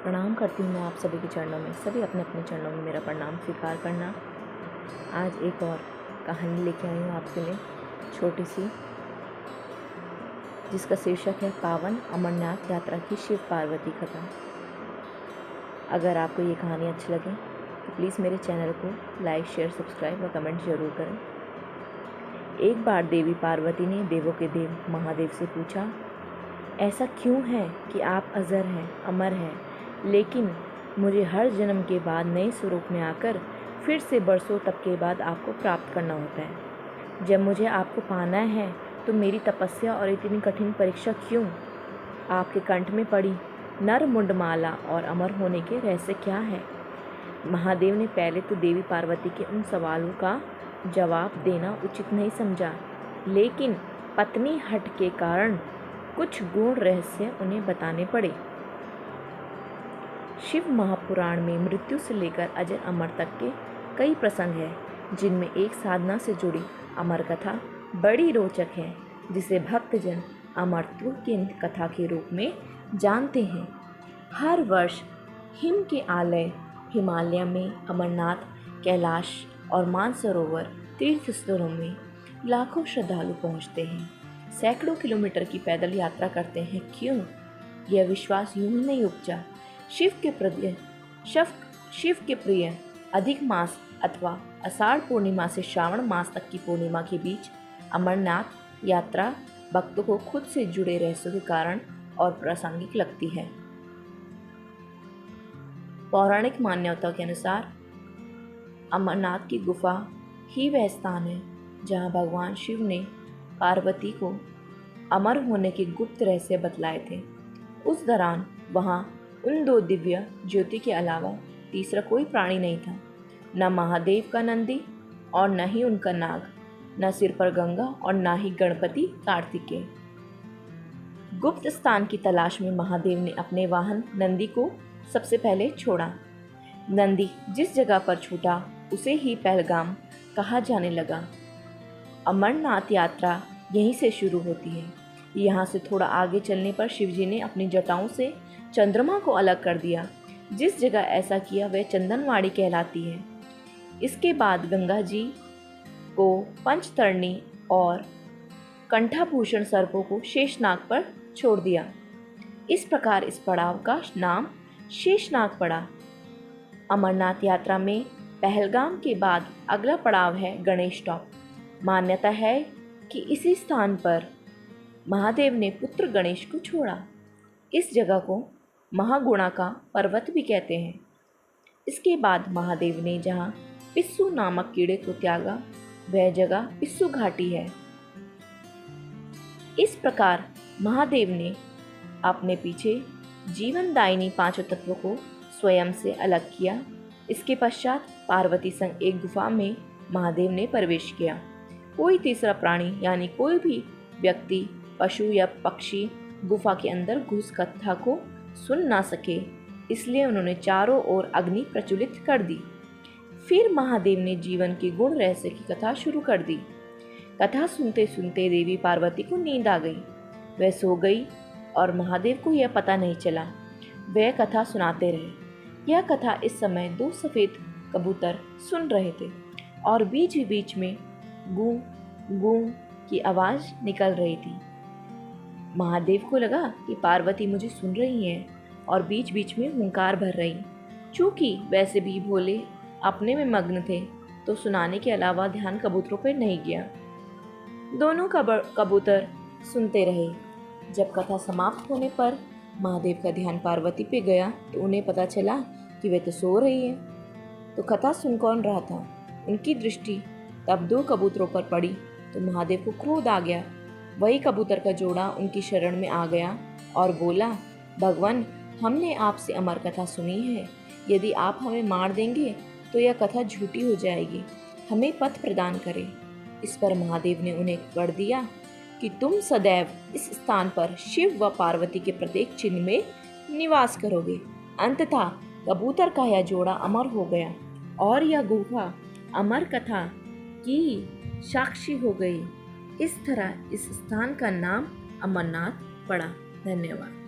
प्रणाम करती हूँ मैं आप सभी के चरणों में। सभी अपने अपने चरणों में मेरा प्रणाम स्वीकार करना। आज एक और कहानी लेके आई हूँ आपके लिए, छोटी सी, जिसका शीर्षक है पावन अमरनाथ यात्रा की शिव पार्वती कथा। अगर आपको ये कहानी अच्छी लगे तो प्लीज़ मेरे चैनल को लाइक, शेयर, सब्सक्राइब और कमेंट ज़रूर करें। एक बार देवी पार्वती ने देवों के देव महादेव से पूछा, ऐसा क्यों है कि आप अजर हैं, अमर हैं, लेकिन मुझे हर जन्म के बाद नए स्वरूप में आकर फिर से बरसों तप के बाद आपको प्राप्त करना होता है। जब मुझे आपको पाना है तो मेरी तपस्या और इतनी कठिन परीक्षा क्यों? आपके कंठ में पड़ी नर मुंडमाला और अमर होने के रहस्य क्या है? महादेव ने पहले तो देवी पार्वती के उन सवालों का जवाब देना उचित नहीं समझा, लेकिन पत्नी हट के कारण कुछ गूढ़ रहस्य उन्हें बताने पड़े। शिव महापुराण में मृत्यु से लेकर अजर अमर तक के कई प्रसंग हैं, जिनमें एक साधना से जुड़ी अमर कथा बड़ी रोचक है, जिसे भक्तजन अमरत्व की कथा के रूप में जानते हैं। हर वर्ष हिम के आलय हिमालय में अमरनाथ, कैलाश और मानसरोवर तीर्थ स्थलों में लाखों श्रद्धालु पहुंचते हैं, सैकड़ों किलोमीटर की पैदल यात्रा करते हैं। क्यों? यह विश्वास यूं ही नहीं उपजा। शिव के प्रिय अधिक मास अथवा आषाढ़ पूर्णिमा से श्रावण मास तक की पूर्णिमा के बीच अमरनाथ यात्रा भक्तों को खुद से जुड़े रहस्यों के कारण और प्रासंगिक लगती है। पौराणिक मान्यता के अनुसार अमरनाथ की गुफा ही वह स्थान है जहां भगवान शिव ने पार्वती को अमर होने के गुप्त रहस्य बतलाए थे। उस दौरान वहां उन दो दिव्य ज्योति के अलावा तीसरा कोई प्राणी नहीं था, न महादेव का नंदी और न ही उनका नाग, न सिर पर गंगा और न ही गणपति कार्तिकेय। गुप्त स्थान की तलाश में महादेव ने अपने वाहन नंदी को सबसे पहले छोड़ा। नंदी जिस जगह पर छूटा उसे ही पहलगाम कहा जाने लगा। अमरनाथ यात्रा यहीं से शुरू होती है। यहाँ से थोड़ा आगे चलने पर शिवजी ने अपनी जटाओं से चंद्रमा को अलग कर दिया। जिस जगह ऐसा किया वह चंदनवाड़ी कहलाती है। इसके बाद गंगा जी को पंचतरणी और कंठाभूषण सर्पों को शेषनाग पर छोड़ दिया। इस प्रकार इस पड़ाव का नाम शेषनाग पड़ा। अमरनाथ यात्रा में पहलगाम के बाद अगला पड़ाव है गणेश टॉप। मान्यता है कि इसी स्थान पर महादेव ने पुत्र गणेश को छोड़ा। इस जगह को महागुणा का पर्वत भी कहते हैं। इसके बाद महादेव ने जहाँ पिस्सू नामक कीड़े को त्यागा वह जगह पिस्सू घाटी है। इस प्रकार महादेव ने अपने पीछे जीवनदायिनी पांचों तत्वों को स्वयं से अलग किया। इसके पश्चात पार्वती संग एक गुफा में महादेव ने प्रवेश किया। कोई तीसरा प्राणी यानी कोई भी व्यक्ति, पशु या पक्षी गुफा के अंदर घुस कथा को सुन ना सके, इसलिए उन्होंने चारों ओर अग्नि प्रज्वलित कर दी। फिर महादेव ने जीवन के गुण रहस्य की कथा शुरू कर दी। कथा सुनते सुनते देवी पार्वती को नींद आ गई। वह सो गई और महादेव को यह पता नहीं चला। वह कथा सुनाते रहे। यह कथा इस समय दो सफ़ेद कबूतर सुन रहे थे और बीच बीच में गूं गूं की आवाज़ निकल रही थी। महादेव को लगा कि पार्वती मुझे सुन रही हैं और बीच बीच में हुंकार भर रही। चूँकि वैसे भी भोले अपने में मग्न थे तो सुनाने के अलावा ध्यान कबूतरों पर नहीं गया। दोनों कबूतर सुनते रहे। जब कथा समाप्त होने पर महादेव का ध्यान पार्वती पे गया तो उन्हें पता चला कि वे तो सो रही है। तो कथा सुन कौन रहा था? उनकी दृष्टि तब दो कबूतरों पर पड़ी तो महादेव को क्रोध आ गया। वही कबूतर का जोड़ा उनकी शरण में आ गया और बोला, भगवान, हमने आपसे अमर कथा सुनी है। यदि आप हमें मार देंगे तो यह कथा झूठी हो जाएगी। हमें पथ प्रदान करें। इस पर महादेव ने उन्हें वर दिया कि तुम सदैव इस स्थान पर शिव व पार्वती के प्रत्येक चिन्ह में निवास करोगे। अंततः कबूतर का यह जोड़ा अमर हो गया और यह गुफा अमर कथा की साक्षी हो गई। इस तरह इस स्थान का नाम अमरनाथ पड़ा। धन्यवाद।